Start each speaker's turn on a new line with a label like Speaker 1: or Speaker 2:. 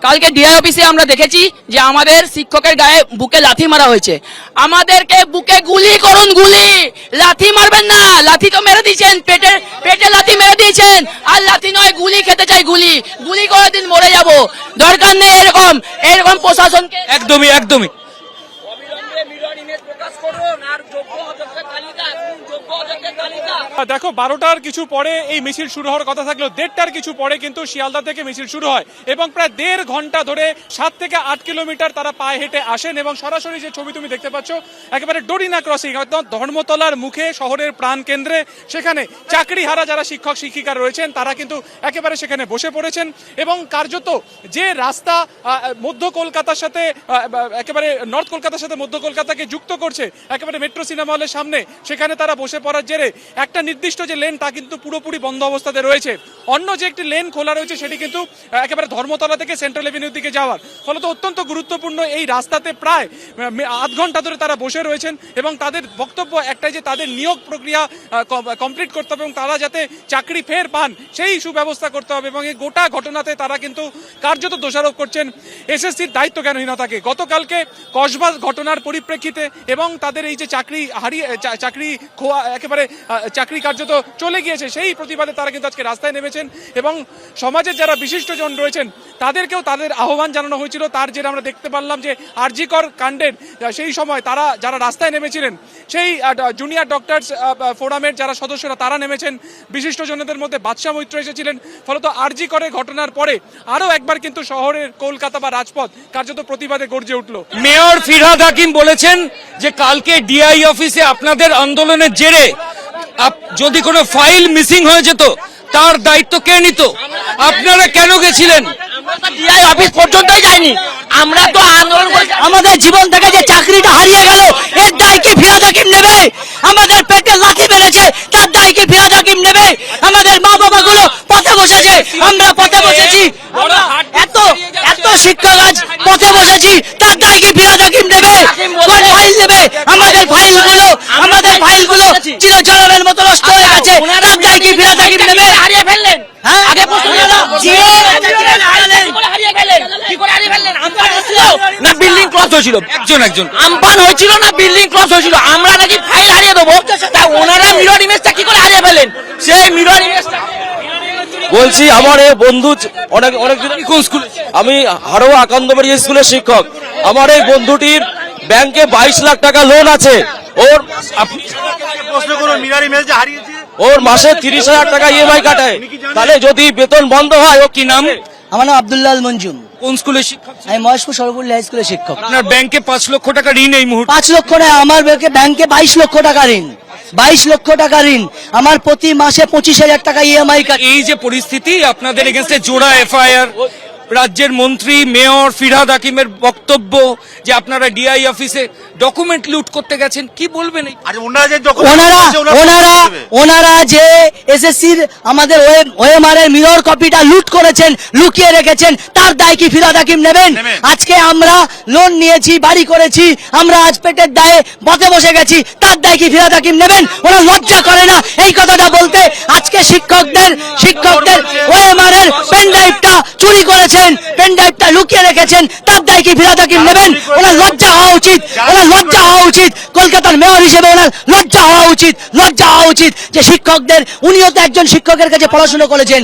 Speaker 1: কালকে ডিআই অফিসে আমরা দেখেছি যে আমাদের শিক্ষকের গায়ে বুকে লাথি মারা হয়েছে। আমাদেরকে বুকে গুলি করুন, গুলি, লাথি মারবেন না। লাথি তো মেরে দিয়েছেন, পেটে পেটে লাথি মেরে দিয়েছেন, আর লাথি নয় গুলি খেতে চাই, গুলি গুলি করে দিন, মরে যাব। দরকার নেই এরকম এরকম প্রশাসনকে।
Speaker 2: একদমই একদমই।
Speaker 3: দেখো 12টার কিছু পরে এই মিছিল শুরু হওয়ার কথা থাকলেও 1:30টার কিছু পরে কিন্তু শিয়ালদা থেকে মিছিল শুরু হয় এবং প্রায় 1.5 ঘন্টা ধরে 7 থেকে 8 কিলোমিটার তারা পায়ে হেঁটে আসেন এবং সরাসরি যে ছবি তুমি দেখতে পাচ্ছ একেবারে ডোরিনা ক্রসিং অর্থাৎ ধর্মতলার মুখে শহরের প্রাণ কেন্দ্রে, সেখানে চাকরিহারা যারা শিক্ষক শিক্ষিকা রয়েছেন তারা কিন্তু একেবারে সেখানে বসে পড়েছেন এবং কার্যত যে রাস্তা মধ্য কলকাতার সাথে একেবারে নর্থ কলকাতার সাথে মধ্য কলকাতাকে যুক্ত করছে একেবারে মেট্রো সিনেমা হলের সামনে, সেখানে তারা বসে পড়ার জেরে একটা নির্দিষ্ট যে লেন তা কিন্তু পুরোপুরি বন্ধ অবস্থাতে রয়েছে। অন্য যে একটি লেন খোলা রয়েছে সেটি কিন্তু একেবারে ধর্মতলা থেকে সেন্ট্রাল এভিনিউর দিকে যাওয়ার, ফলত অত্যন্ত গুরুত্বপূর্ণ এই রাস্তাতে প্রায় আধ ঘন্টা ধরে তারা বসে রয়েছেন এবং তাদের বক্তব্য একটাই যে তাদের নিয়োগ প্রক্রিয়া কমপ্লিট করতে হবে এবং তারা যাতে চাকরি ফের পান সেই সুব্যবস্থা করতে হবে এবং এই গোটা ঘটনাতে তারা কিন্তু কার্যত দোষারোপ করছেন এসএসসির দায়িত্ব জ্ঞানহীনতাকে। গতকালকে কসবা ঘটনার পরিপ্রেক্ষিতে এবং তাদের এই যে চাকরি খোয়া একেবারে চাকরি কার্যত চলে গিয়েছে সেই প্রতিবাদে তারা কিন্তু আজকে রাস্তায় নেমেছেন এবং সমাজের যারা বিশিষ্টজন রয়েছেন তাদেরকেও তাদের আহ্বান জানানো হয়েছিল। তার জেরে আমরা দেখতে পারলাম যে আরজিকর কাণ্ডের সেই সময় তারা যারা রাস্তায় নেমেছিলেন সেই জুনিয়র ডক্টরস ফোরামের যারা সদস্যরা তারা নেমেছেন, বিশিষ্টজনদের মধ্যে বাদশা মৈত্র এসেছিলেন। ফলত আরজিকরের ঘটনার পরে আরও একবার কিন্তু শহরের কলকাতা বা রাজপথ কার্যত প্রতিবাদে গর্জে উঠল।
Speaker 2: মেয়র ফিরহাদ হাকিম বলেছেন যে কালকে ডিআই অফিসে আপনাদের আন্দোলনের জেরে যদি কোনো ফাইল মিসিং হয়ে যেত তার দায়িত্ব কে নিত? আপনারা কেন গেছিলেন?
Speaker 1: ডিআই অফিস পর্যন্তই যায়নি, আমরা তো আন্দোলন করেছি। আমাদের জীবন থেকে যে চাকরিটা হারিয়ে গেল এর দায় কি ফিরহাদ হাকিম নেবে? আমাদের পেটে লাথি মেরেছে তার দায় কি ফিরহাদ হাকিম নেবে? আমাদের মা বাবা গুলো পথে বসেছে, আমরা পথে বসেছি, এত এত শিক্ষক আজ পথে বসেছি, তার দায় কি ফিরহাদ হাকিম নেবে? কোন ফাইল নেবে? আমাদের ফাইলগুলো চিরচরণের মতো নষ্ট হয়ে গেছে, তার দায় কি ফিরহাদ হাকিম নেবে? হারিয়ে ফেললেন, আগে প্রশ্ন না বিল্ডিং ক্রস হয়েছিল, একজন আমপান হয়েছিল না বিল্ডিং ক্রস হয়েছিল, আমরা নাকি ফাইল হারিয়ে দেবো, তা ওনারা মিরর ইমেজটা কি করে হারিয়ে ফেলেন? সেই মিরর ইমেজটা
Speaker 4: বলছি আমার এই বন্ধু অনেক
Speaker 2: কোন স্কুলে?
Speaker 4: আমি হারোয়া আকান্দবাড়ি স্কুলের শিক্ষক। আমার এই বন্ধুটির ব্যাংকে 22 লাখ টাকা লোন আছে, ওর
Speaker 5: প্রশ্ন করুন মিরর ইমেজ হারিয়েছে,
Speaker 4: ওর মাসে 30,000 টাকা ইএমআই কাটায়, তাহলে যদি বেতন বন্ধ হয় ও
Speaker 2: কি নাম?
Speaker 6: আমার নাম আব্দুল্লাহ আল মঞ্জুম।
Speaker 2: কোন স্কুলের শিক্ষক?
Speaker 6: আমি মহেশপুর সরকারি হাই স্কুলের শিক্ষক।
Speaker 2: আপনার ব্যাংকে 5 লক্ষ টাকা ঋণ এই মুহূর্তে?
Speaker 6: 5 লক্ষ নয়, আমার ব্যাংকে 22 লক্ষ টাকা ঋণ, 22 লক্ষ টাকা ঋণ। আমার প্রতি মাসে 25,000 টাকা ইএমআই কাটে।
Speaker 2: এই যে পরিস্থিতি, আপনাদের এগেইনস্টে জোড়া এফআইআর, রাজ্যের মন্ত্রী মেয়র ফিরহাদ হাকিমের বক্তব্য যে আপনারা ডিআই অফিসে ডকুমেন্ট লুট করতে গেছেন, কি বলবেন?
Speaker 6: ওনারা যে এসএসসির আমাদের ওএমআর এর মিরর কপিটা লুট করেছেন, লুকিয়ে রেখেছেন, তার দায় কি ফিরহাদ হাকিম নেবেন? আজকে আমরা লোন নিয়েছি, বাড়ি করেছি, আমরা আজ পেটের দায়ে পথে বসে গেছি, তার দায় কি ফিরহাদ হাকিম নেবেন? ওরা লজ্জা করে না এই কথাটা বলতে? আজকে শিক্ষকদের ওএমআর এর পেনড্রাইভটা চুরি করেছেন, পেনড্রাইভটা লুকিয়ে রেখেছেন, তার দায় কি ফিরহাদ হাকিম নেবেন? ওনার লজ্জা হওয়া উচিত, লজ্জা হওয়া উচিত। কলকাতার মেয়র হিসেবে ওনার লজ্জা হওয়া উচিত যে শিক্ষকদের, উনিও তো একজন শিক্ষকের কাছে পড়াশোনা করেছেন।